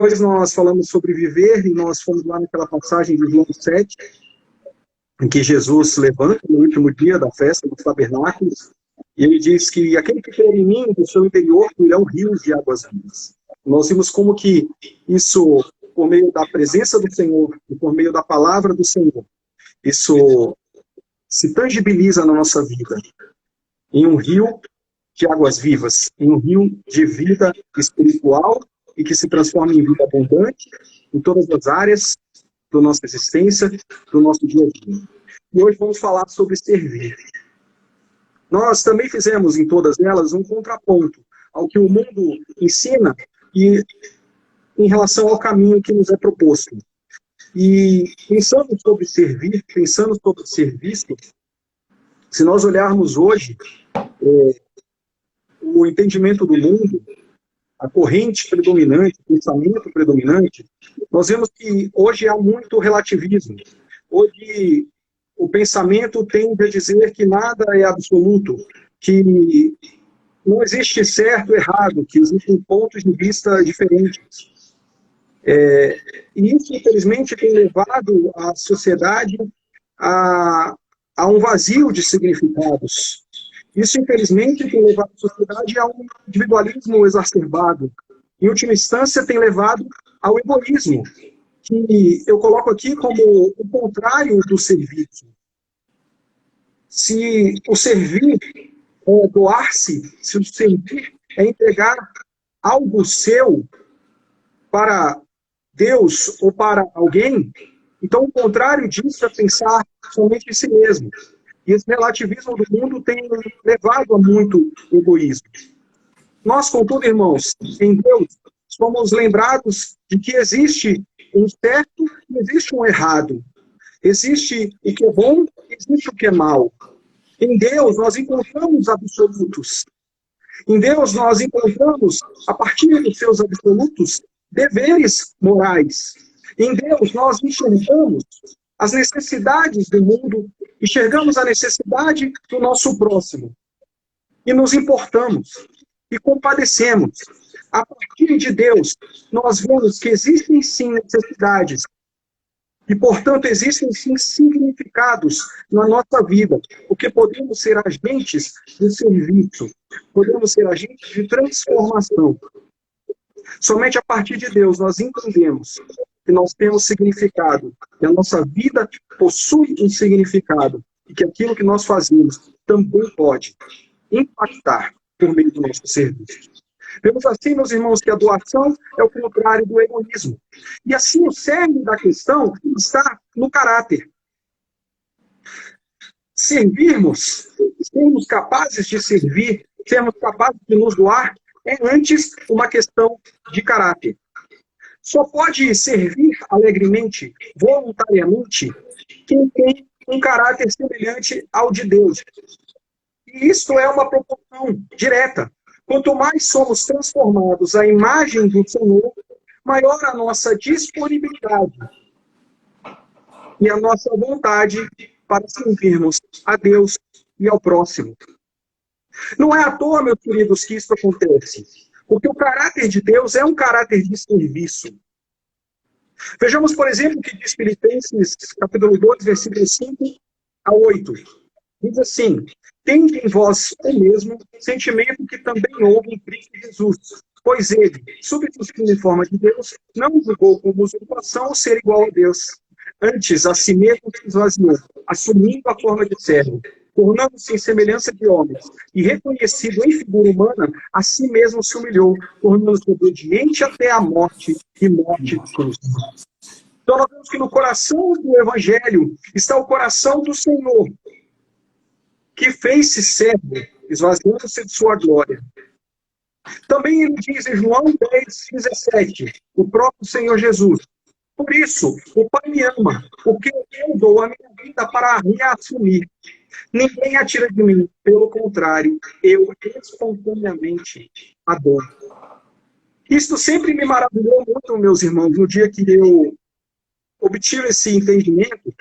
Depois nós falamos sobre viver, e nós fomos lá naquela passagem de João 7, em que Jesus se levanta no último dia da festa dos tabernáculos, e ele diz que aquele que crer em mim, do seu interior, fluirão rios de águas vivas. Nós vimos como que isso, por meio da presença do Senhor, e por meio da palavra do Senhor, isso se tangibiliza na nossa vida, em um rio de águas vivas, em um rio de vida espiritual, e que se transforma em vida abundante, em todas as áreas da nossa existência, do nosso dia a dia. E hoje vamos falar sobre servir. Nós também fizemos em todas elas um contraponto ao que o mundo ensina e em relação ao caminho que nos é proposto. E pensando sobre servir, pensando sobre serviço, se nós olharmos hoje o entendimento do mundo, a corrente predominante, o pensamento predominante, nós vemos que hoje há muito relativismo. Hoje o pensamento tende a dizer que nada é absoluto, que não existe certo e errado, que existem pontos de vista diferentes. E isso, infelizmente, tem levado a sociedade a um vazio de significados. Isso, infelizmente, tem levado a sociedade a um individualismo exacerbado. Em última instância, tem levado ao egoísmo, que eu coloco aqui como o contrário do serviço. Se o servir é doar-se, se o servir é entregar algo seu para Deus ou para alguém, então o contrário disso é pensar somente em si mesmo. E esse relativismo do mundo tem levado a muito egoísmo. Nós, contudo, irmãos, em Deus, somos lembrados de que existe um certo e existe um errado. Existe o que é bom e existe o que é mal. Em Deus, nós encontramos absolutos. Em Deus, nós encontramos, a partir dos seus absolutos, deveres morais. Em Deus, nós enxergamos as necessidades do mundo, enxergamos a necessidade do nosso próximo. E nos importamos. E compadecemos. A partir de Deus, nós vemos que existem sim necessidades. E, portanto, existem sim significados na nossa vida. Porque podemos ser agentes de serviço. Podemos ser agentes de transformação. Somente a partir de Deus nós entendemos que nós temos significado, que a nossa vida possui um significado e que aquilo que nós fazemos também pode impactar por meio do nosso serviço. Vemos assim, meus irmãos, que a doação é o contrário do egoísmo. E assim o cerne da questão está no caráter. Servirmos, sermos capazes de servir, sermos capazes de nos doar, é antes uma questão de caráter. Só pode servir alegremente, voluntariamente, quem tem um caráter semelhante ao de Deus. E isto é uma proporção direta. Quanto mais somos transformados à imagem do Senhor, maior a nossa disponibilidade e a nossa vontade para servirmos a Deus e ao próximo. Não é à toa, meus queridos, que isso acontece. Porque o caráter de Deus é um caráter de serviço. Vejamos, por exemplo, o que diz Filipenses, capítulo 2, versículos 5 a 8. Diz assim: tende em vós o mesmo sentimento que também houve em Cristo Jesus. Pois ele, subsistindo em forma de Deus, não julgou como usurpação ser igual a Deus. Antes, a si mesmo se esvaziou, assumindo a forma de servo, tornando-se em semelhança de homens, e reconhecido em figura humana, a si mesmo se humilhou, tornando-se obediente até a morte e morte de cruz. Então nós vemos que no coração do Evangelho está o coração do Senhor, que fez-se servo, esvaziando-se de sua glória. Também ele diz em João 10:17, o próprio Senhor Jesus: por isso, o Pai me ama, porque eu dou a minha vida para me assumir. Ninguém a tira de mim, pelo contrário, eu espontaneamente a dou. Isto sempre me maravilhou muito, meus irmãos, no dia que eu obtive esse entendimento,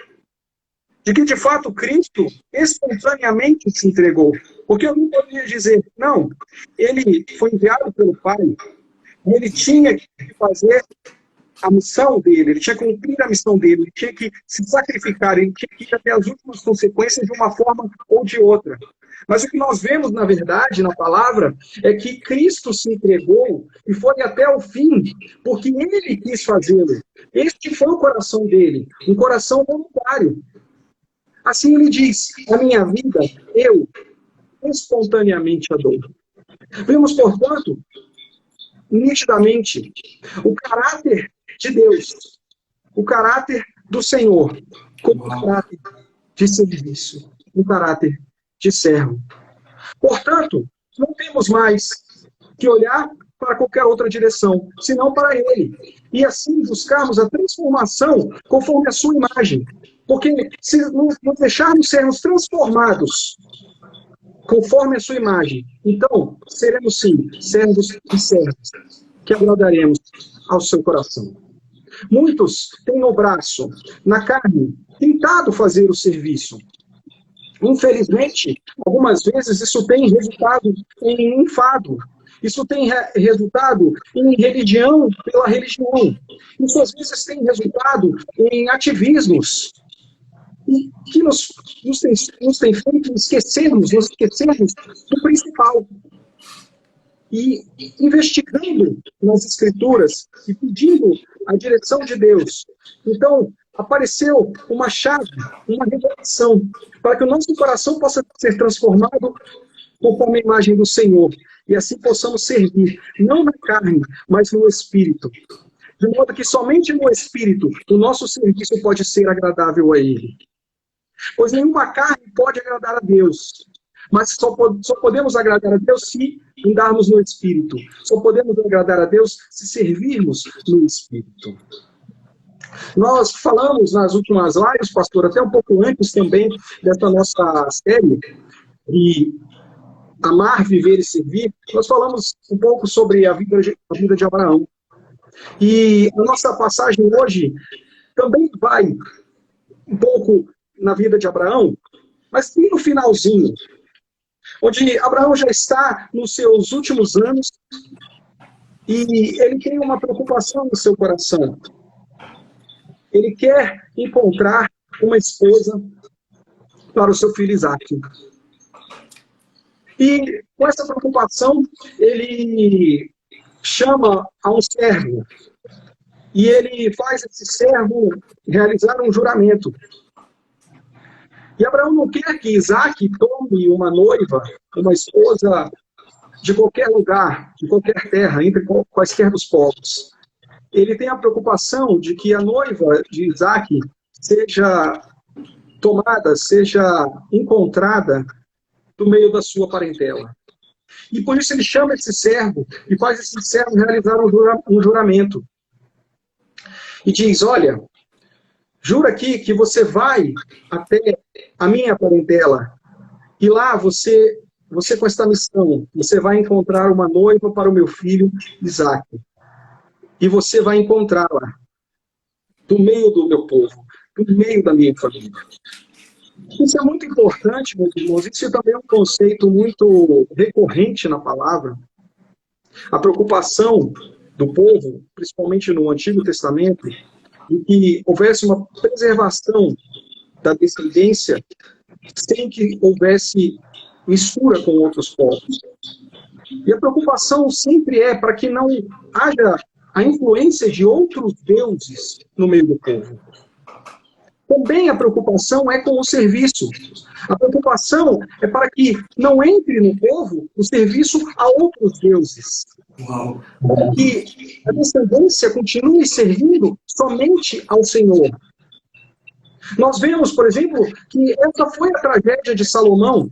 de que, de fato, Cristo espontaneamente se entregou. Porque eu não poderia dizer, não, ele foi enviado pelo Pai, ele tinha que fazer a missão dele, ele tinha que cumprir a missão dele, ele tinha que se sacrificar, ele tinha que ir até as últimas consequências de uma forma ou de outra. Mas o que nós vemos, na verdade, na palavra, é que Cristo se entregou e foi até o fim, porque ele quis fazê-lo. Este foi o coração dele, um coração voluntário. Assim ele diz, a minha vida, eu espontaneamente a dou. Vemos, portanto, nitidamente, o caráter de Deus, o caráter do Senhor, como um caráter de serviço, um caráter de servo. Portanto, não temos mais que olhar para qualquer outra direção, senão para Ele. E assim buscarmos a transformação conforme a sua imagem. Porque se nos deixarmos sermos transformados conforme a sua imagem, então seremos sim servos e servas que agradaremos ao seu coração. Muitos têm no braço, na carne, tentado fazer o serviço. Infelizmente, algumas vezes isso tem resultado em enfado. Isso tem resultado em religião pela religião. Isso às vezes tem resultado em ativismos e que nos tem feito nos esquecermos do principal. E investigando nas Escrituras e pedindo a direção de Deus. Então, apareceu uma chave, uma revelação, para que o nosso coração possa ser transformado conforme a imagem do Senhor. E assim possamos servir, não na carne, mas no Espírito. De modo que somente no Espírito o nosso serviço pode ser agradável a Ele. Pois nenhuma carne pode agradar a Deus. Mas só podemos agradar a Deus se andarmos no Espírito. Só podemos agradar a Deus se servirmos no Espírito. Nós falamos nas últimas lives, pastor, até um pouco antes também dessa nossa série de Amar, Viver e Servir, nós falamos um pouco sobre a vida de Abraão. E a nossa passagem hoje também vai um pouco na vida de Abraão, mas no finalzinho, onde Abraão já está nos seus últimos anos e ele tem uma preocupação no seu coração. Ele quer encontrar uma esposa para o seu filho Isaque. E com essa preocupação, ele chama a um servo. E ele faz esse servo realizar um juramento. E Abraão não quer que Isaque tome uma noiva, uma esposa de qualquer lugar, de qualquer terra, entre quaisquer dos povos. Ele tem a preocupação de que a noiva de Isaque seja tomada, seja encontrada do meio da sua parentela. E por isso ele chama esse servo e faz esse servo realizar um juramento. E diz, olha, jura aqui que você vai até a minha parentela e lá você com esta missão, você vai encontrar uma noiva para o meu filho Isaque. E você vai encontrá-la do meio do meu povo, do meio da minha família. Isso é muito importante, meus irmãos. Isso também é um conceito muito recorrente na palavra. A preocupação do povo, principalmente no Antigo Testamento, de que houvesse uma preservação da descendência sem que houvesse mistura com outros povos. E a preocupação sempre é para que não haja a influência de outros deuses no meio do povo. Também a preocupação é com o serviço. A preocupação é para que não entre no povo o serviço a outros deuses. Para que a descendência continue servindo somente ao Senhor. Nós vemos, por exemplo, que essa foi a tragédia de Salomão,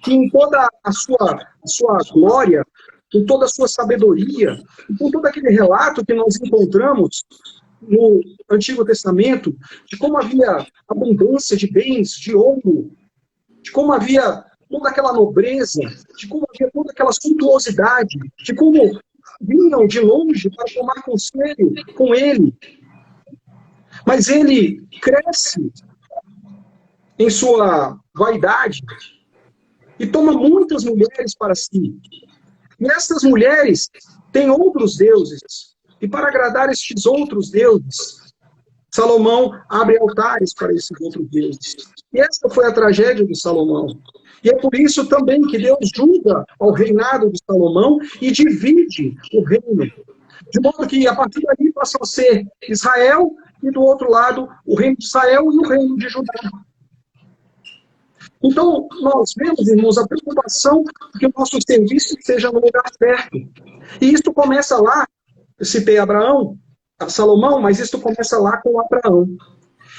que em toda a sua glória, com toda a sua sabedoria, com todo aquele relato que nós encontramos no Antigo Testamento, de como havia abundância de bens, de ouro, de como havia toda aquela nobreza, de como havia toda aquela suntuosidade, de como vinham de longe para tomar conselho com ele. Mas ele cresce em sua vaidade e toma muitas mulheres para si. E essas mulheres tem outros deuses, e para agradar estes outros deuses, Salomão abre altares para esses outros deuses. E essa foi a tragédia de Salomão. E é por isso também que Deus julga ao reinado de Salomão e divide o reino. De modo que, a partir dali, passam a ser Israel e, do outro lado, o reino de Israel e o reino de Judá. Então, nós vemos, irmãos, a preocupação de que o nosso serviço seja no lugar certo. E isso começa lá, eu citei Abraão, a Salomão, mas isso começa lá com Abraão.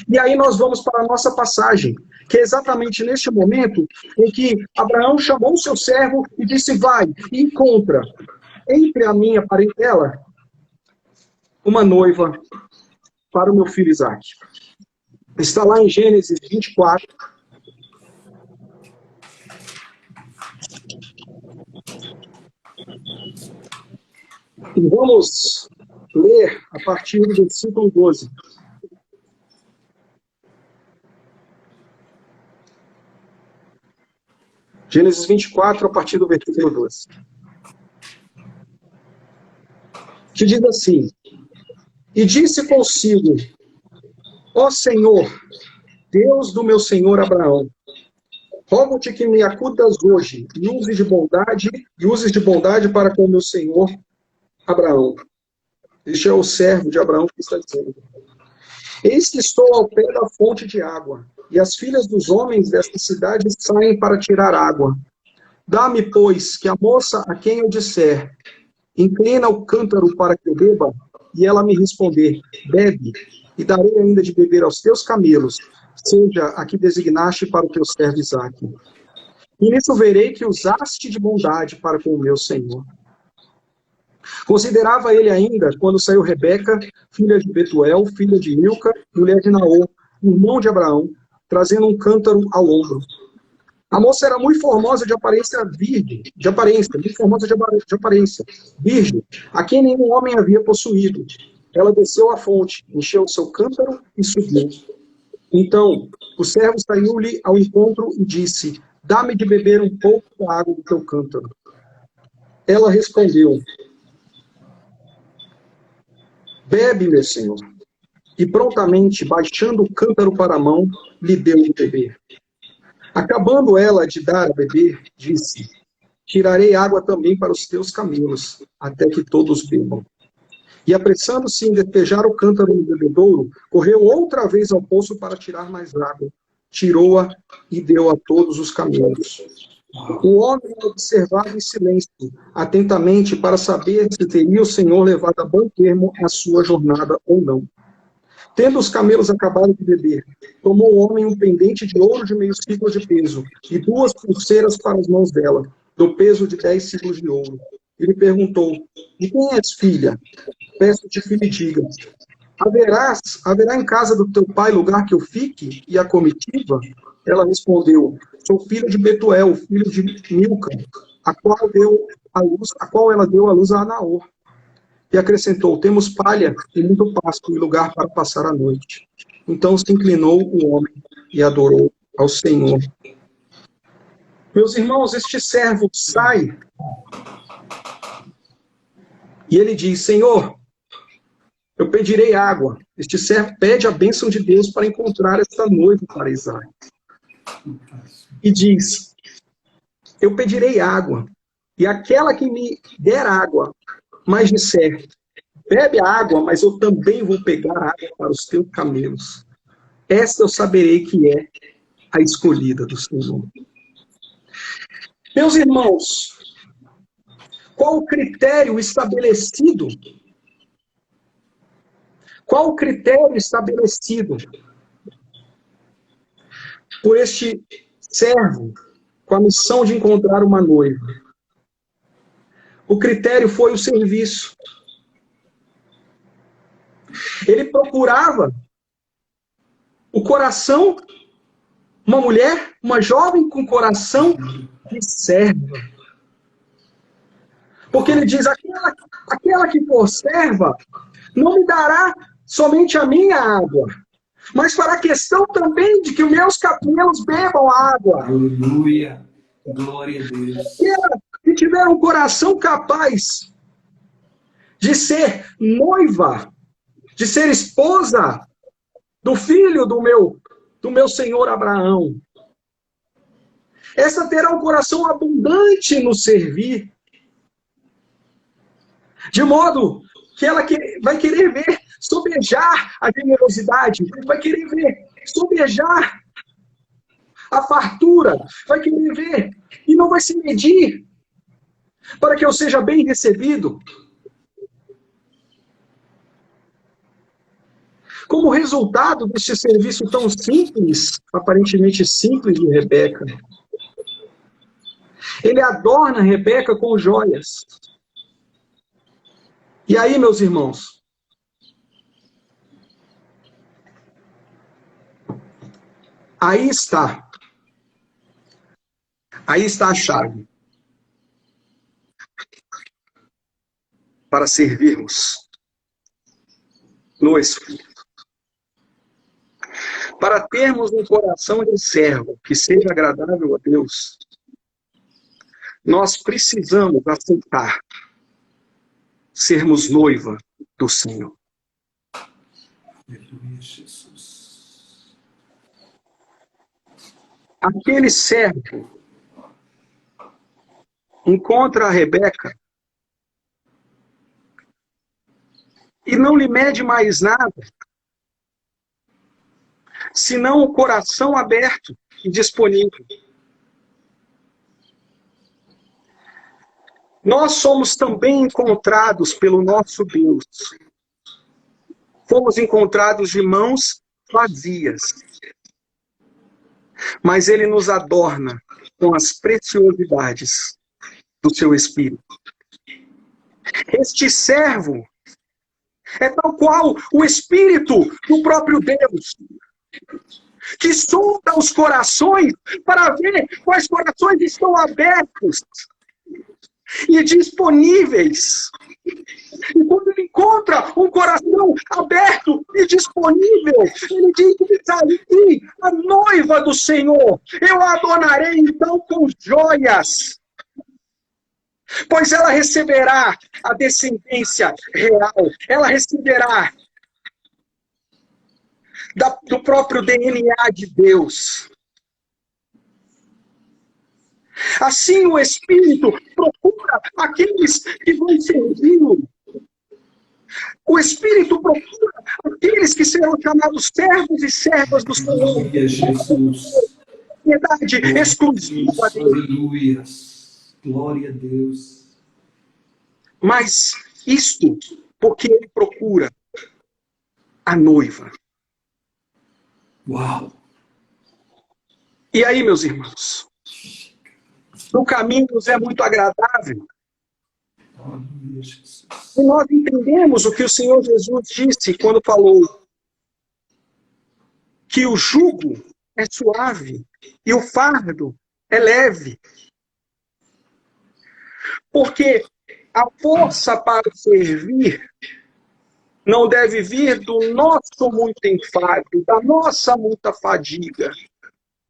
E aí nós vamos para a nossa passagem, que é exatamente neste momento em que Abraão chamou o seu servo e disse, vai e encontra entre a minha parentela uma noiva para o meu filho Isaque. Está lá em Gênesis 24. E vamos ler a partir do versículo 12. Gênesis 24, a partir do versículo 12. Que diz assim, e disse consigo, ó Senhor, Deus do meu senhor Abraão, rogo-te que me acudas hoje e uses de bondade para com o meu senhor Abraão. Este é o servo de Abraão que está dizendo. Eis que estou ao pé da fonte de água, e as filhas dos homens desta cidade saem para tirar água. Dá-me, pois, que a moça a quem eu disser, inclina o cântaro para que eu beba, e ela me responder, bebe, e darei ainda de beber aos teus camelos, seja a que designaste para o teu servo Isaque. E nisso verei que usaste de bondade para com o meu senhor. Considerava ele ainda, quando saiu Rebeca, filha de Betuel, filha de Milca, mulher de Naor, irmão de Abraão, trazendo um cântaro ao ombro. A moça era muito formosa de aparência virgem, virgem, a quem nenhum homem havia possuído. Ela desceu à fonte, encheu o seu cântaro e subiu. Então, o servo saiu-lhe ao encontro e disse, dá-me de beber um pouco da água do teu cântaro. Ela respondeu, bebe, meu senhor. E prontamente, baixando o cântaro para a mão, lhe deu de beber. Acabando ela de dar a beber, disse, tirarei água também para os teus camelos, até que todos bebam. E apressando-se em despejar o cântaro no bebedouro, correu outra vez ao poço para tirar mais água. Tirou-a e deu a todos os camelos. O homem observava em silêncio, atentamente, para saber se teria o Senhor levado a bom termo a sua jornada ou não. Tendo os camelos acabado de beber, tomou o homem um pendente de ouro de meio ciclo de peso e 2 pulseiras para as mãos dela, do peso de 10 ciclos de ouro. Ele perguntou, de quem és filha? Peço-te que me diga, haverá em casa do teu pai lugar que eu fique e a comitiva? Ela respondeu, sou filha de Betuel, filho de Milca, a qual ela deu à luz a Naor. E acrescentou, temos palha e muito pasto e lugar para passar a noite. Então se inclinou o homem e adorou ao Senhor. Meus irmãos, este servo sai e ele diz, Senhor, eu pedirei água. Este servo pede a bênção de Deus para encontrar esta noiva para Isaque. E diz, eu pedirei água, e aquela que me der água, mas disser, bebe a água, mas eu também vou pegar água para os teus camelos. Esta eu saberei que é a escolhida do Senhor. Meus irmãos, qual o critério estabelecido? Qual o critério estabelecido por este servo com a missão de encontrar uma noiva? O critério foi o serviço. Ele procurava o coração, uma mulher, uma jovem com coração de serva. Porque ele diz, aquela que for serva, não me dará somente a minha água, mas fará questão também de que os meus camelos bebam água. Aleluia. Glória a Deus. Se tiver um coração capaz de ser noiva, de ser esposa do filho do meu senhor Abraão. Essa terá um coração abundante no servir, de modo que ela vai querer ver sobejar a generosidade, vai querer ver sobejar a fartura, vai querer ver e não vai se medir para que eu seja bem recebido. Como resultado deste serviço tão simples, aparentemente simples de Rebeca, ele adorna Rebeca com joias. E aí, meus irmãos, aí está a chave para servirmos no Espírito. Para termos um coração de servo que seja agradável a Deus, nós precisamos aceitar sermos noiva do Senhor. Aleluia, Jesus. Aquele servo encontra a Rebeca e não lhe mede mais nada, senão o coração aberto e disponível. Nós somos também encontrados pelo nosso Deus. Fomos encontrados de mãos vazias. Mas Ele nos adorna com as preciosidades do seu Espírito. Este servo é tal qual o Espírito do próprio Deus, que sonda os corações para ver quais corações estão abertos e disponíveis. E quando ele encontra um coração aberto e disponível, ele diz que está ali a noiva do Senhor. Eu a adornarei então com joias, pois ela receberá a descendência real, ela receberá do próprio DNA de Deus. Assim o Espírito procura aqueles que vão servi-lo. O Espírito procura aqueles que serão chamados servos e servas do Senhor. Aleluia, Jesus. Verdade exclusiva dele. Aleluia. Glória a Deus. Mas isto porque ele procura a noiva. Uau. E aí, meus irmãos, no caminho nos é muito agradável. Aleluia, Jesus. E nós entendemos o que o Senhor Jesus disse quando falou que o jugo é suave e o fardo é leve. Porque a força para servir não deve vir do nosso muito enfado, da nossa muita fadiga,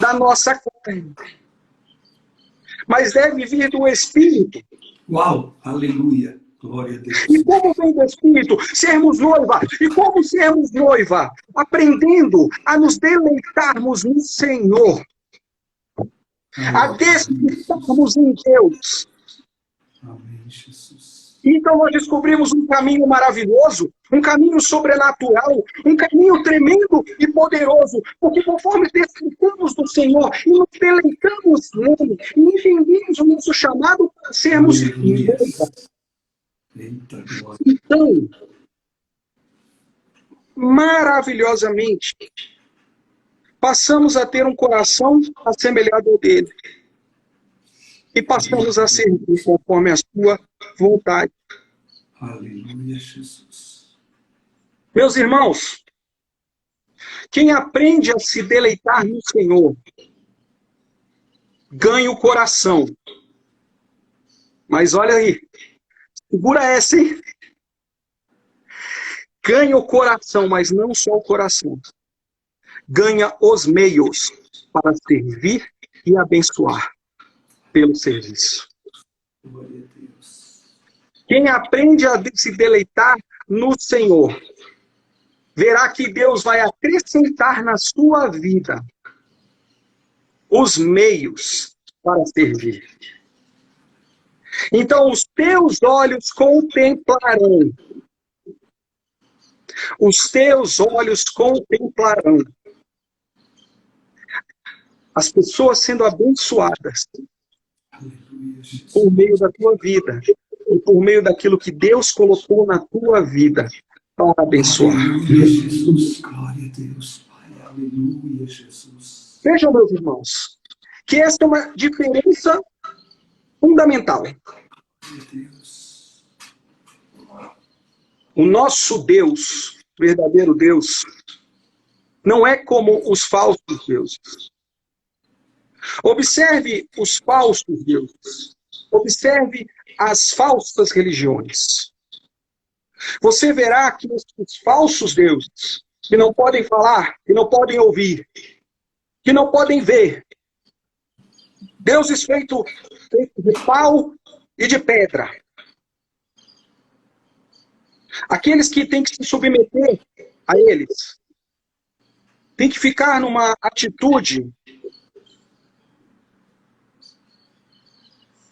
da nossa carne, mas deve vir do Espírito. Uau, aleluia. Glória a Deus. E como vem do Espírito? Sermos noiva. E como sermos noiva? Aprendendo a nos deleitarmos no Senhor. A desfrutarmos em Deus. Amém, Jesus. Então nós descobrimos um caminho maravilhoso, um caminho sobrenatural, um caminho tremendo e poderoso, porque conforme desfrutamos do Senhor e nos deleitamos nele, e entendemos o nosso chamado para sermos Aleluia. noiva. Eita glória. Então, maravilhosamente, passamos a ter um coração assemelhado ao dele. E passamos a servir conforme a sua vontade. Aleluia, Jesus. Meus irmãos, quem aprende a se deleitar no Senhor, ganha o coração. Mas olha aí, segura essa, hein? Ganha o coração, mas não só o coração. Ganha os meios para servir e abençoar pelo serviço. Glória a Deus. Quem aprende a se deleitar no Senhor, verá que Deus vai acrescentar na sua vida os meios para servir. Então, os teus olhos contemplarão. Os teus olhos contemplarão as pessoas sendo abençoadas por meio da tua vida e por meio daquilo que Deus colocou na tua vida para abençoar. Aleluia, Jesus. Glória a Deus, Pai. Aleluia, Jesus. Vejam, meus irmãos, que esta é uma diferença fundamental. Glória a Deus. O nosso Deus, verdadeiro Deus, não é como os falsos deuses. Observe os falsos deuses. Observe as falsas religiões. Você verá que os falsos deuses, que não podem falar, que não podem ouvir, que não podem ver, deuses feitos de pau e de pedra, aqueles que têm que se submeter a eles, têm que ficar numa atitude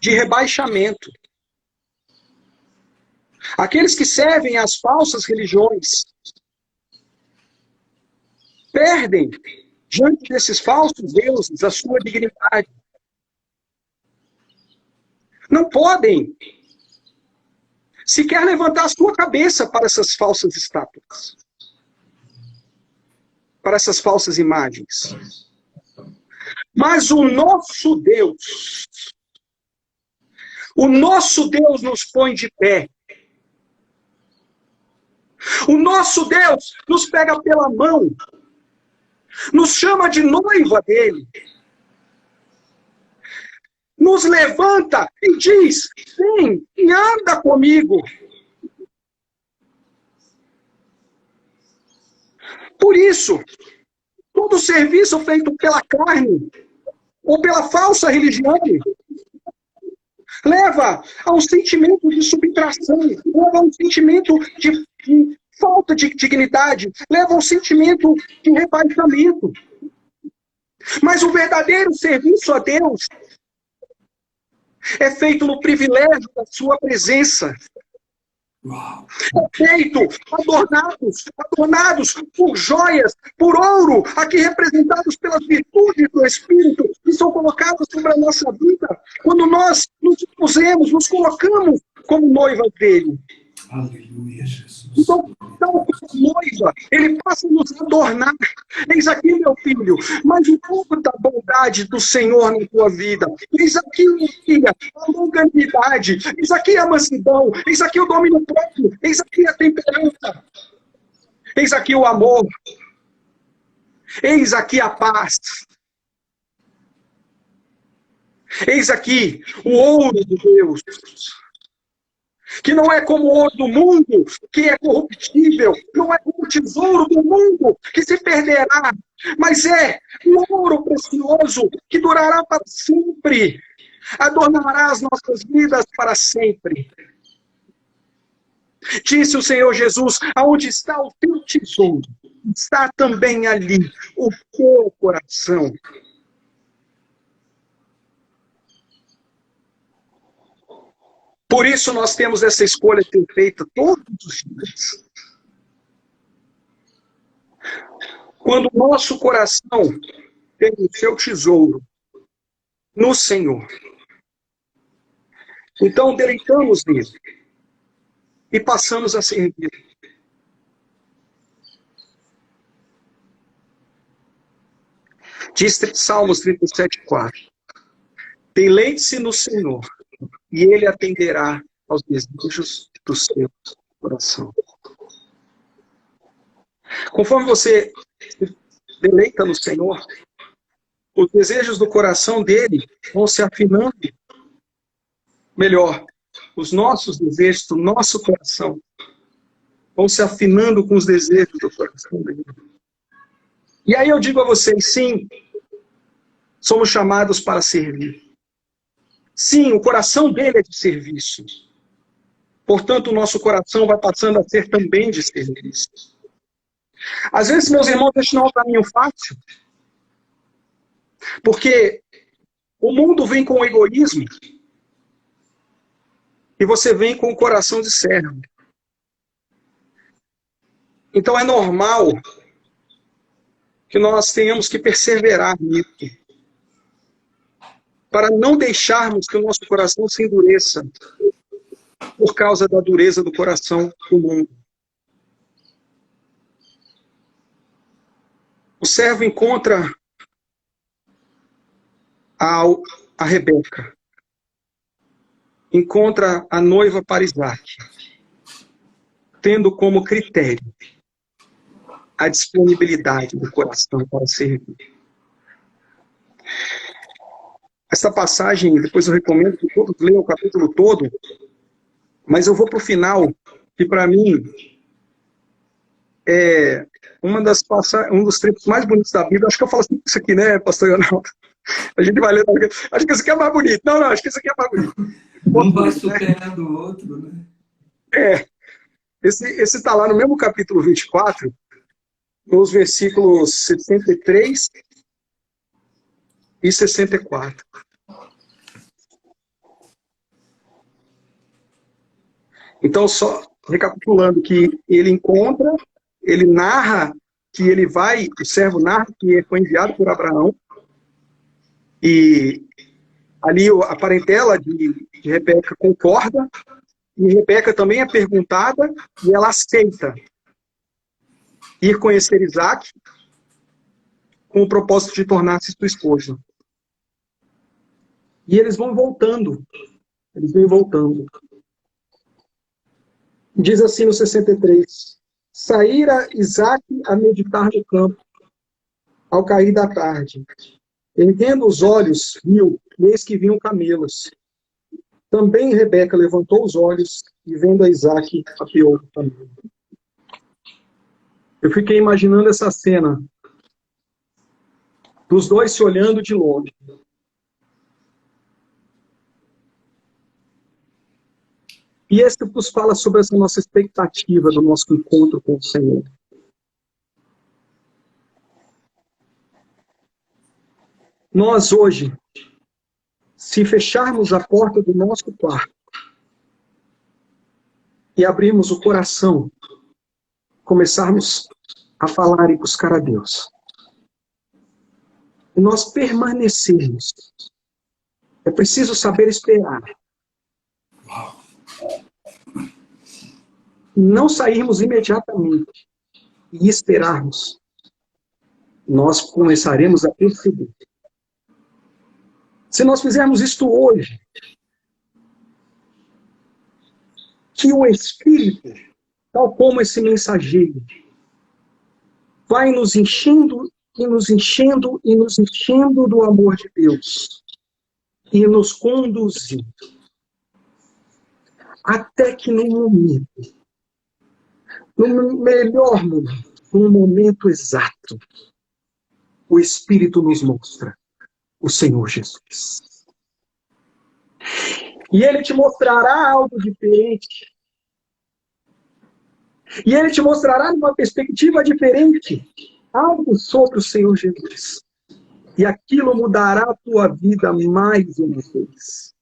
de rebaixamento. Aqueles que servem às falsas religiões perdem, diante desses falsos deuses, a sua dignidade. Não podem sequer levantar a sua cabeça para essas falsas estátuas, para essas falsas imagens. Mas o nosso Deus nos põe de pé. O nosso Deus nos pega pela mão, nos chama de noiva dele, nos levanta e diz: vem e anda comigo. Por isso, todo serviço feito pela carne ou pela falsa religião leva a um sentimento de subtração, leva a um sentimento de falta de dignidade, leva a um sentimento de rebaixamento. Mas o verdadeiro serviço a Deus é feito no privilégio da sua presença. Uau. É feito adornados por joias, por ouro, aqui representados pelas virtudes do Espírito, que são colocadas sobre a nossa vida, quando nós nos colocamos como noivas dele. Aleluia, Jesus. Então, como noiva, ele passa a nos adornar. Eis aqui, meu filho, mas o pouco da bondade do Senhor na tua vida. Eis aqui, minha filha, a longanimidade. Eis aqui a mansidão. Eis aqui o domínio próprio. Eis aqui a temperança. Eis aqui o amor. Eis aqui a paz. Eis aqui o ouro de Deus, que não é como o ouro do mundo, que é corruptível, não é como o tesouro do mundo, que se perderá, mas é um ouro precioso, que durará para sempre, adornará as nossas vidas para sempre. Disse o Senhor Jesus: aonde está o teu tesouro, está também ali o teu coração. Por isso nós temos essa escolha de ter feita todos os dias. Quando o nosso coração tem o seu tesouro no Senhor, então deleitamos nele e passamos a servir. Diz Salmos 37:4. Deleite-se no Senhor, e ele atenderá aos desejos do seu coração. Conforme você se deleita no Senhor, os desejos do coração dele vão se afinando. Melhor, os nossos desejos do nosso coração vão se afinando com os desejos do coração dele. E aí eu digo a vocês, sim, somos chamados para servir. Sim, o coração dele é de serviço. Portanto, o nosso coração vai passando a ser também de serviço. Às vezes, meus irmãos, este não é um caminho fácil, porque o mundo vem com o egoísmo e você vem com o coração de servo. Então é normal que nós tenhamos que perseverar nisso, para não deixarmos que o nosso coração se endureça por causa da dureza do coração do mundo. O servo encontra a Rebeca, encontra a noiva para Isaac, tendo como critério a disponibilidade do coração para servir. Essa passagem, depois eu recomendo que todos leiam o capítulo todo, mas eu vou para o final, que para mim é um dos trechos mais bonitos da Bíblia. Acho que eu falo assim isso aqui, né, pastor Ronaldo? A gente vai ler. Acho que esse aqui é mais bonito. Não, acho que esse aqui é mais bonito. Um vai superando o outro, né? Esse está lá no mesmo capítulo 24, nos versículos 63 e 64. Então, só recapitulando, que ele narra que ele vai, o servo narra que foi enviado por Abraão, e ali a parentela de Rebeca concorda, e Rebeca também é perguntada, e ela aceita ir conhecer Isaac com o propósito de tornar-se sua esposa. E eles vão voltando. Diz assim no 63, saíra Isaac a meditar no campo, ao cair da tarde. Erguendo os olhos, viu, e eis que vinham camelos. Também Rebeca levantou os olhos e, vendo a Isaac, apeou o camelo. Eu fiquei imaginando essa cena, dos dois se olhando de longe. E esse nos fala sobre essa nossa expectativa do nosso encontro com o Senhor. Nós hoje, se fecharmos a porta do nosso quarto e abrirmos o coração, começarmos a falar e buscar a Deus, e nós permanecermos, é preciso saber esperar. Não sairmos imediatamente e esperarmos, nós começaremos a perceber. Se nós fizermos isto hoje, que o Espírito, tal como esse mensageiro, vai nos enchendo e nos enchendo e nos enchendo do amor de Deus e nos conduzindo, até que no momento, no melhor momento, no momento exato, o Espírito nos mostra o Senhor Jesus. E Ele te mostrará algo diferente. E Ele te mostrará numa perspectiva diferente algo sobre o Senhor Jesus. E aquilo mudará a tua vida mais uma vez.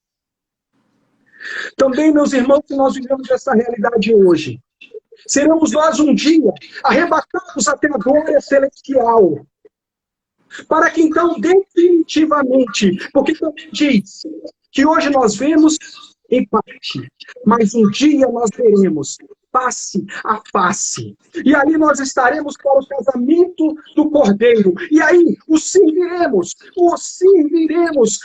Também, meus irmãos, se nós vivemos essa realidade hoje, seremos nós um dia arrebatados até a glória celestial. Para que então, definitivamente, porque também diz que hoje nós vemos em parte, mas um dia nós veremos face a face. E aí nós estaremos para o casamento do Cordeiro. E aí o serviremos,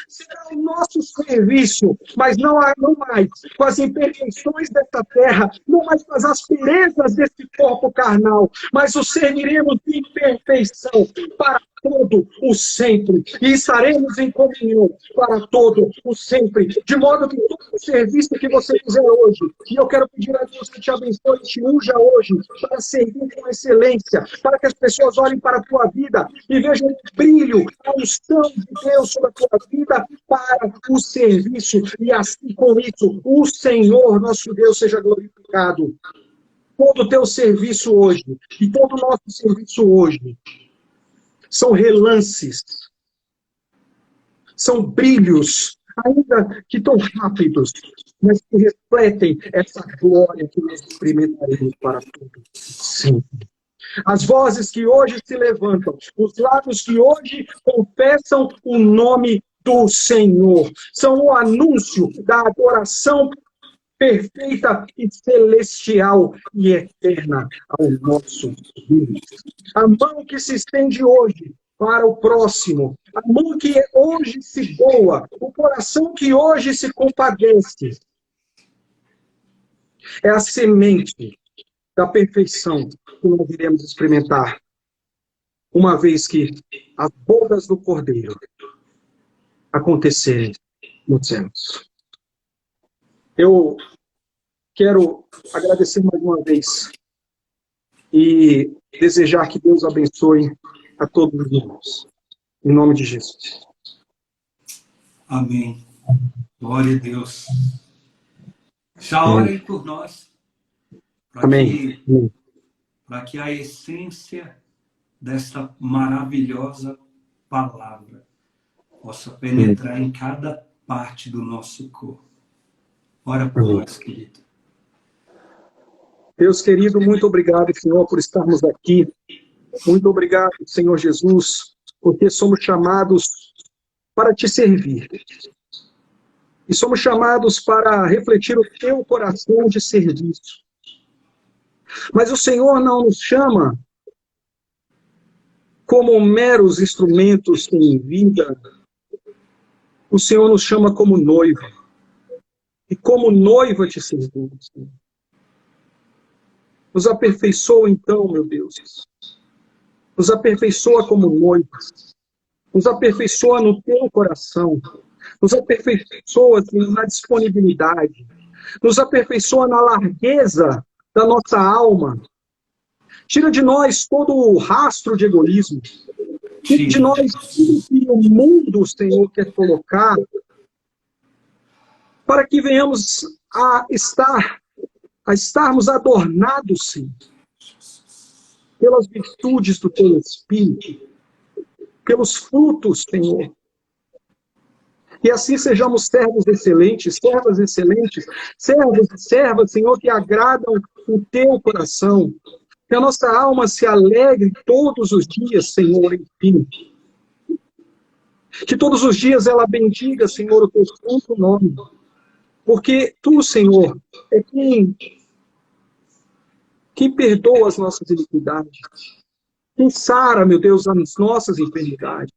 será o nosso serviço, mas não mais com as imperfeições desta terra, não mais com as asperezas desse corpo carnal, mas o serviremos em perfeição para todo o sempre. E estaremos em comunhão para todo o sempre. De modo que todo o serviço que você fizer hoje, e eu quero pedir a Deus que te abençoe e te unja hoje para servir com excelência, para que as pessoas olhem para a tua vida e vejam o brilho, a unção de Deus sobre a tua vida para o serviço. E assim com isso, o Senhor, nosso Deus, seja glorificado. Todo o teu serviço hoje, e todo o nosso serviço hoje, são relances, são brilhos, ainda que tão rápidos, mas que refletem essa glória que nós experimentaremos para todo sempre. As vozes que hoje se levantam, os lábios que hoje confessam o nome do Senhor, são o anúncio da adoração perfeita e celestial e eterna ao nosso Deus. A mão que se estende hoje para o próximo, a mão que hoje se doa, o coração que hoje se compadece, é a semente da perfeição que nós iremos experimentar, uma vez que as bodas do Cordeiro acontecerem nos céus. Eu quero agradecer mais uma vez e desejar que Deus abençoe a todos os irmãos. Em nome de Jesus. Amém. Glória a Deus. Já orem por nós. Amém. Para que a essência desta maravilhosa palavra possa penetrar em cada parte do nosso corpo. Ora por nós, querido. Deus querido, muito obrigado, Senhor, por estarmos aqui. Muito obrigado, Senhor Jesus, porque somos chamados para te servir. E somos chamados para refletir o teu coração de serviço. Mas o Senhor não nos chama como meros instrumentos em vida. O Senhor nos chama como noiva. E como noiva te servimos. Nos aperfeiçoa então, meu Deus. Nos aperfeiçoa como noivas. Nos aperfeiçoa no teu coração. Nos aperfeiçoa na disponibilidade. Nos aperfeiçoa na largueza da nossa alma. Tira de nós todo o rastro de egoísmo. Tira de nós tudo que o mundo, Senhor, quer colocar, para que venhamos a estarmos adornados, sim, pelas virtudes do teu Espírito, pelos frutos, Senhor. E assim sejamos servos excelentes, servas excelentes, servos e servas, Senhor, que agradam o teu coração. Que a nossa alma se alegre todos os dias, Senhor, enfim. Que todos os dias ela bendiga, Senhor, o teu santo nome. Porque tu, Senhor, é quem perdoa as nossas iniquidades. Quem sara, meu Deus, as nossas enfermidades.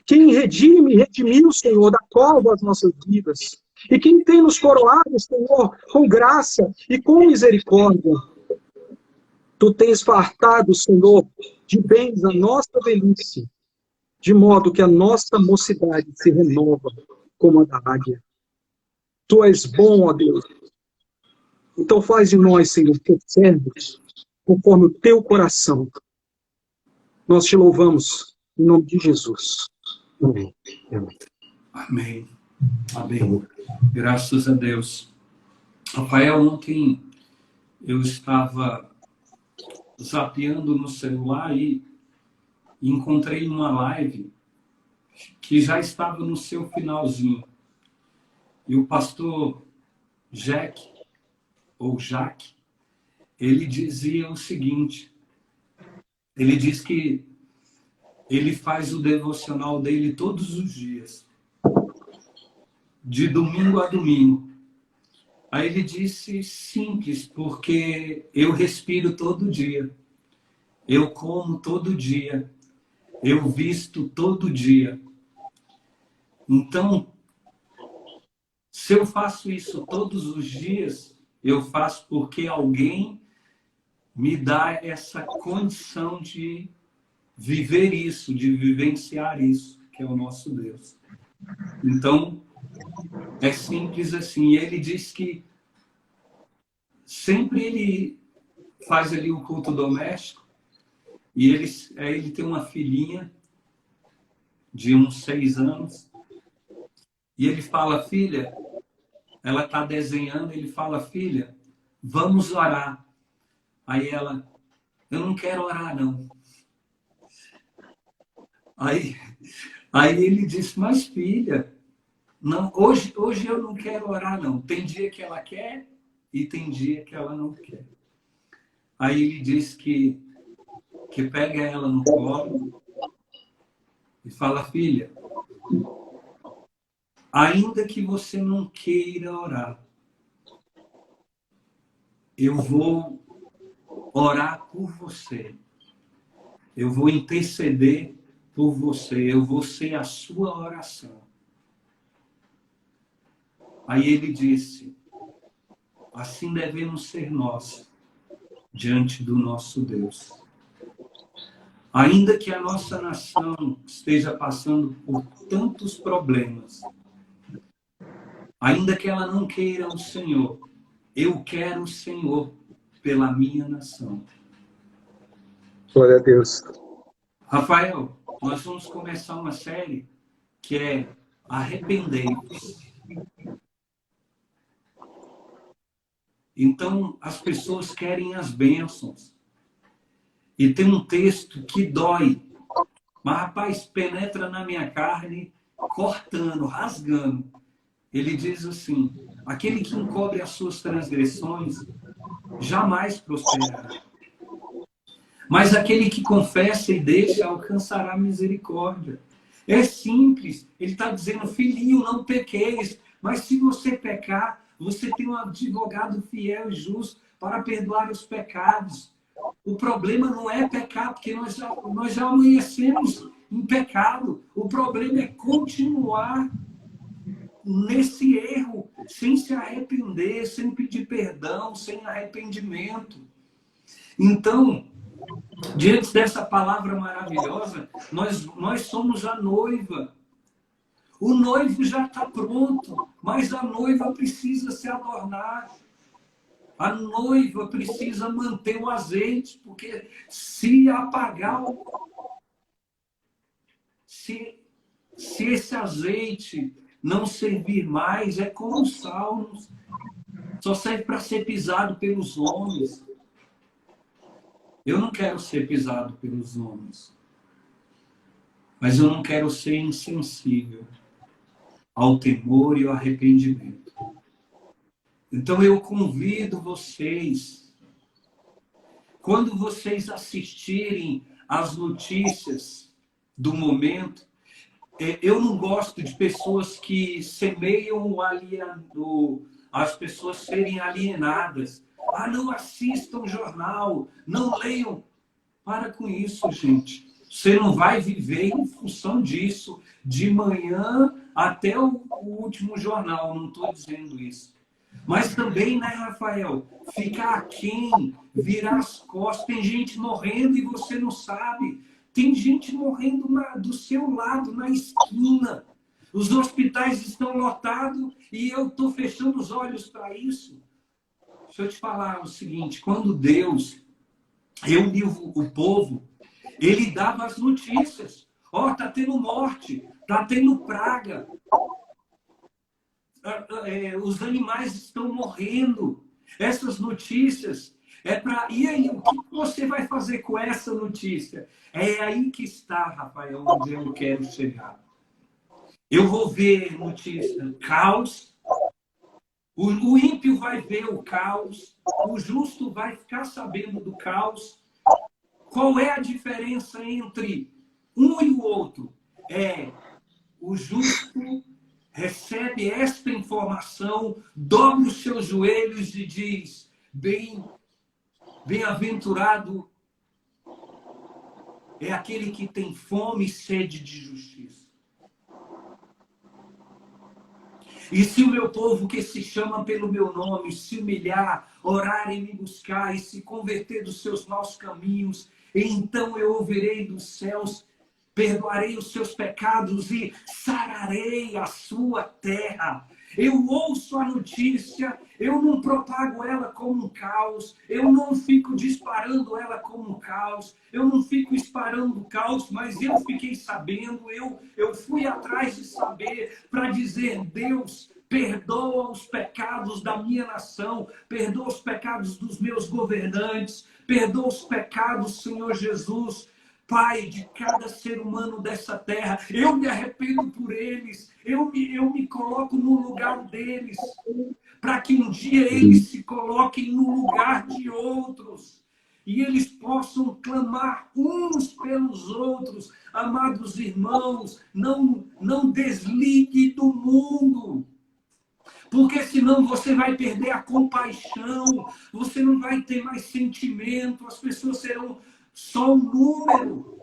Quem redimiu, Senhor, da cova as nossas vidas. E quem tem nos coroado, Senhor, com graça e com misericórdia. Tu tens fartado, Senhor, de bens a nossa velhice, de modo que a nossa mocidade se renova como a da águia. Tu és bom, ó Deus. Então faz de nós, Senhor, teus servos, conforme o teu coração. Nós te louvamos em nome de Jesus. Amém. Amém. Amém. Amém. Graças a Deus. Rafael, ontem eu estava zapeando no celular e encontrei uma live que já estava no seu finalzinho. E o pastor Jack, ele dizia o seguinte, ele diz que ele faz o devocional dele todos os dias, de domingo a domingo. Aí ele disse simples, porque eu respiro todo dia, eu como todo dia, eu visto todo dia. Então, se eu faço isso todos os dias, eu faço porque alguém me dá essa condição de viver isso, de vivenciar isso, que é o nosso Deus. Então, é simples assim. Ele diz que sempre ele faz ali o culto doméstico e ele tem uma filhinha de uns 6 anos e ele fala, filha, ela está desenhando, ele fala, filha, vamos orar. Aí ela, eu não quero orar, não. Aí ele disse, mas filha, não, hoje eu não quero orar, não. Tem dia que ela quer e tem dia que ela não quer. Aí ele disse que pega ela no colo e fala, filha, ainda que você não queira orar, eu vou orar por você. Eu vou interceder por você. Eu vou ser a sua oração. Aí ele disse, assim devemos ser nós, diante do nosso Deus. Ainda que a nossa nação esteja passando por tantos problemas, ainda que ela não queira o Senhor, eu quero o Senhor pela minha nação. Glória a Deus. Rafael, nós vamos começar uma série que é Arrependei-vos. Então, as pessoas querem as bênçãos. E tem um texto que dói. Mas, rapaz, penetra na minha carne, cortando, rasgando. Ele diz assim, aquele que encobre as suas transgressões, jamais prosperará. Mas aquele que confessa e deixa, alcançará misericórdia. É simples. Ele está dizendo, filhinho, não pequeis. Mas se você pecar, você tem um advogado fiel e justo para perdoar os pecados. O problema não é pecar, porque nós já amanhecemos em pecado. O problema é continuar nesse erro, sem se arrepender, sem pedir perdão, sem arrependimento. Então, diante dessa palavra maravilhosa, nós somos a noiva. O noivo já está pronto, mas a noiva precisa se adornar. A noiva precisa manter o azeite, porque se apagar, se esse azeite não servir mais, é como os salmos, só serve para ser pisado pelos homens. Eu não quero ser pisado pelos homens, mas eu não quero ser insensível ao temor e ao arrependimento. Então eu convido vocês, quando vocês assistirem às notícias do momento, eu não gosto de pessoas que semeiam as pessoas serem alienadas. Ah, não assistam jornal, não leiam. Para com isso, gente. Você não vai viver em função disso, de manhã até o último jornal, não estou dizendo isso. Mas também, né, Rafael, ficar aquém, virar as costas, tem gente morrendo e você não sabe. Tem gente morrendo do seu lado, na esquina. Os hospitais estão lotados e eu estou fechando os olhos para isso. Deixa eu te falar o seguinte, quando Deus reuniu o povo, ele dava as notícias. Ó, está tendo morte, está tendo praga. Os animais estão morrendo. Essas notícias é para... E aí, o que você vai fazer com essa notícia? É aí que está, Rafael, onde eu quero chegar. Eu vou ver notícia, caos. O ímpio vai ver o caos. O justo vai ficar sabendo do caos. Qual é a diferença entre um e o outro? O justo recebe esta informação, dobra os seus joelhos e diz, bem-aventurado é aquele que tem fome e sede de justiça. E se o meu povo que se chama pelo meu nome se humilhar, orar e me buscar e se converter dos seus maus caminhos, então eu ouvirei dos céus, perdoarei os seus pecados e sararei a sua terra. Eu ouço a notícia, eu não propago ela como um caos, eu não fico disparando ela como um caos, eu não fico disparando caos, mas eu fiquei sabendo, eu fui atrás de saber para dizer: Deus, perdoa os pecados da minha nação, perdoa os pecados dos meus governantes, perdoa os pecados, Senhor Jesus, Pai, de cada ser humano dessa terra. Eu me arrependo por eles, eu me coloco no lugar deles, para que um dia eles se coloquem no lugar de outros e eles possam clamar uns pelos outros. Amados irmãos, não desligue do mundo, porque senão você vai perder a compaixão, você não vai ter mais sentimento, as pessoas serão só um número.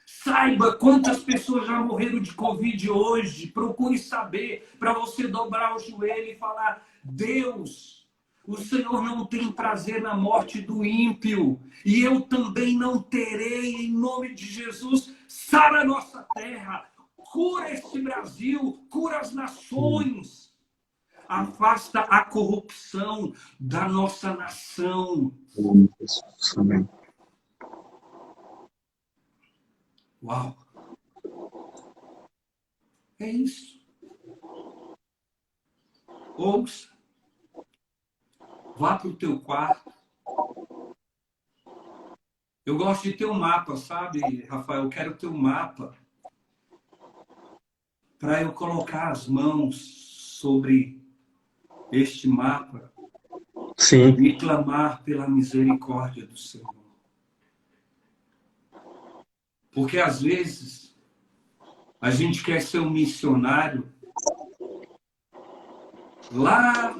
Saiba quantas pessoas já morreram de Covid hoje. Procure saber, para você dobrar o joelho e falar: Deus, o Senhor não tem prazer na morte do ímpio, e eu também não terei, em nome de Jesus. Sara a nossa terra, cura este Brasil, cura as nações, afasta a corrupção da nossa nação. Amém. Uau! É isso. Ouça. Vá para o teu quarto. Eu gosto de ter um mapa, sabe, Rafael? Eu quero ter um mapa para eu colocar as mãos sobre este mapa. Sim. E clamar pela misericórdia do Senhor. Porque às vezes a gente quer ser um missionário lá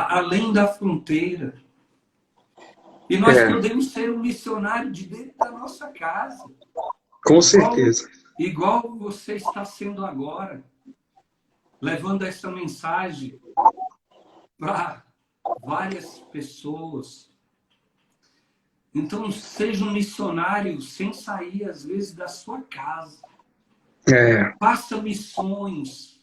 além da fronteira. E nós podemos ser um missionário de dentro da nossa casa. Com certeza. Igual você está sendo agora, levando essa mensagem para várias pessoas. Então, seja um missionário sem sair, às vezes, da sua casa. Faça missões.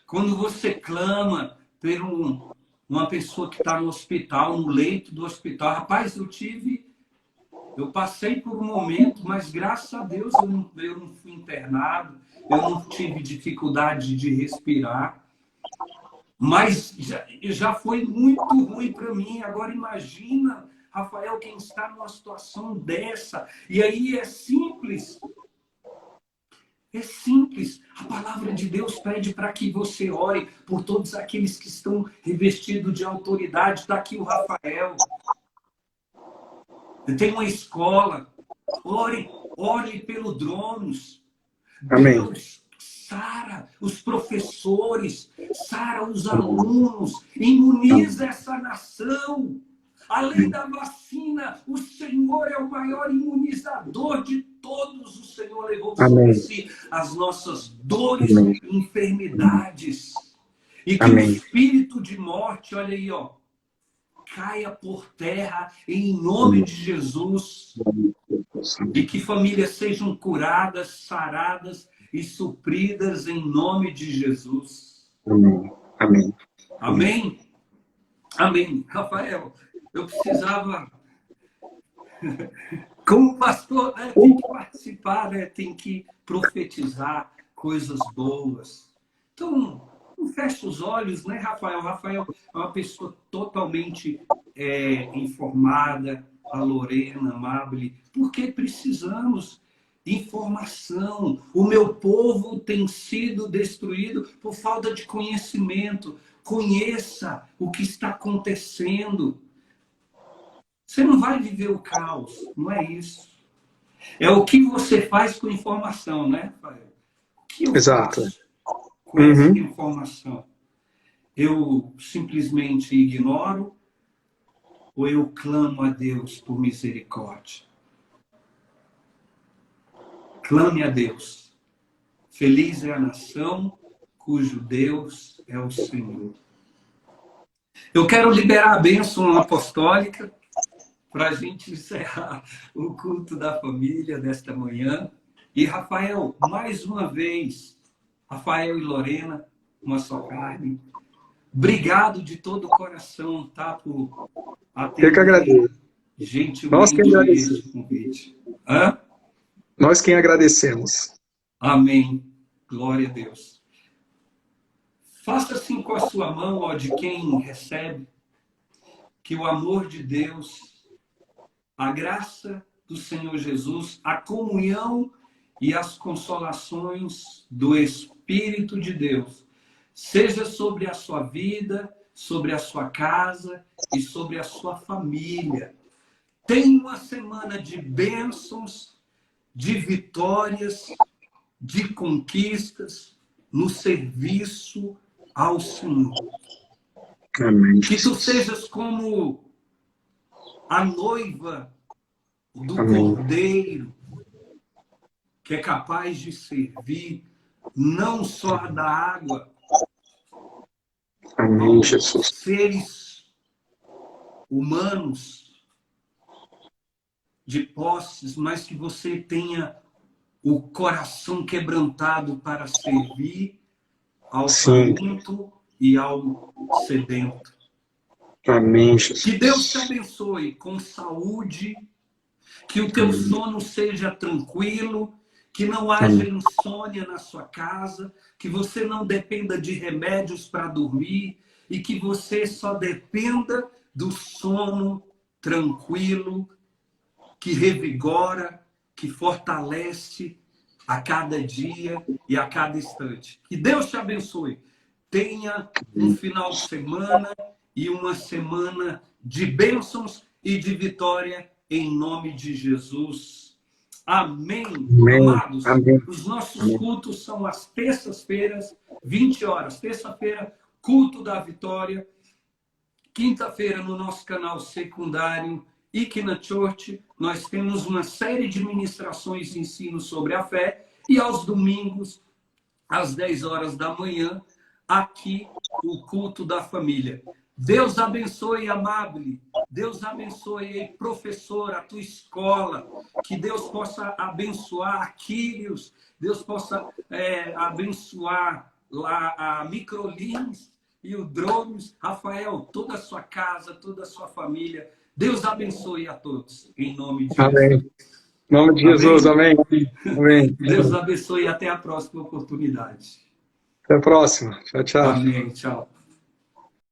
Quando você clama por uma pessoa que está no hospital, no leito do hospital. Rapaz, eu passei por um momento, mas graças a Deus eu não fui internado, eu não tive dificuldade de respirar. Mas já foi muito ruim para mim. Agora imagina, Rafael, quem está numa situação dessa. E aí é simples. É simples. A palavra de Deus pede para que você ore por todos aqueles que estão revestidos de autoridade. Está aqui o Rafael. Tem uma escola. Ore pelo Dronos. Amém. Deus, sara os professores, sara os alunos, imuniza essa nação. Além da vacina, o Senhor é o maior imunizador de todos. O Senhor levou sobre si as nossas dores e enfermidades. E que o espírito de morte, olha aí, ó, caia por terra em nome de Jesus. E que famílias sejam curadas, saradas e supridas em nome de Jesus. Amém. Amém? Amém. Rafael, eu precisava, como pastor, né, tem que participar, né, tem que profetizar coisas boas. Então, não feche os olhos, né, Rafael? Rafael é uma pessoa totalmente informada, a Lorena, amable, porque precisamos de informação. O meu povo tem sido destruído por falta de conhecimento. Conheça o que está acontecendo. Você não vai viver o caos, não é isso. É o que você faz com informação, né, Rafael? O que eu faço com essa informação? Eu simplesmente ignoro ou eu clamo a Deus por misericórdia? Clame a Deus. Feliz é a nação cujo Deus é o Senhor. Eu quero liberar a bênção apostólica para a gente encerrar o culto da família desta manhã. E, Rafael, mais uma vez, Rafael e Lorena, uma só carne, obrigado de todo o coração, tá, por atender Eu que agradeço. Nós que gentilmente agradecemos. este convite. Hã? Nós quem agradecemos. Amém. Glória a Deus. Faça assim com a sua mão, ó, de quem recebe, que o amor de Deus, a graça do Senhor Jesus, a comunhão e as consolações do Espírito de Deus, seja sobre a sua vida, sobre a sua casa e sobre a sua família. Tenha uma semana de bênçãos, de vitórias, de conquistas no serviço ao Senhor. Amém. Que tu sejas como a noiva do Amém. Cordeiro, que é capaz de servir não só da água Amém, aos Jesus. seres humanos de posses, mas que você tenha o coração quebrantado para servir ao Sim. faminto e ao sedento. Amém, Jesus. Que Deus te abençoe com saúde, que o teu sono seja tranquilo, que não haja insônia na sua casa, que você não dependa de remédios para dormir e que você só dependa do sono tranquilo, que revigora, que fortalece a cada dia e a cada instante. Que Deus te abençoe. Tenha um final de semana e uma semana de bênçãos e de vitória em nome de Jesus. Amém, Amém. amados. Amém. Os nossos cultos são às terças-feiras, 20 horas. Terça-feira, culto da vitória. Quinta-feira, no nosso canal secundário, Ikina Church, nós temos uma série de ministrações e ensinos sobre a fé. E aos domingos, às 10 horas da manhã, aqui, o culto da família. Deus abençoe, Amable. Deus abençoe, professor, a tua escola. Que Deus possa abençoar Quírios. Deus possa abençoar lá a Microlins e o Drones. Rafael, toda a sua casa, toda a sua família. Deus abençoe a todos, em nome de Amém. Jesus. Em nome de Jesus, amém. Amém. Deus abençoe e até a próxima oportunidade. Até a próxima. Tchau, tchau. Amém. Tchau.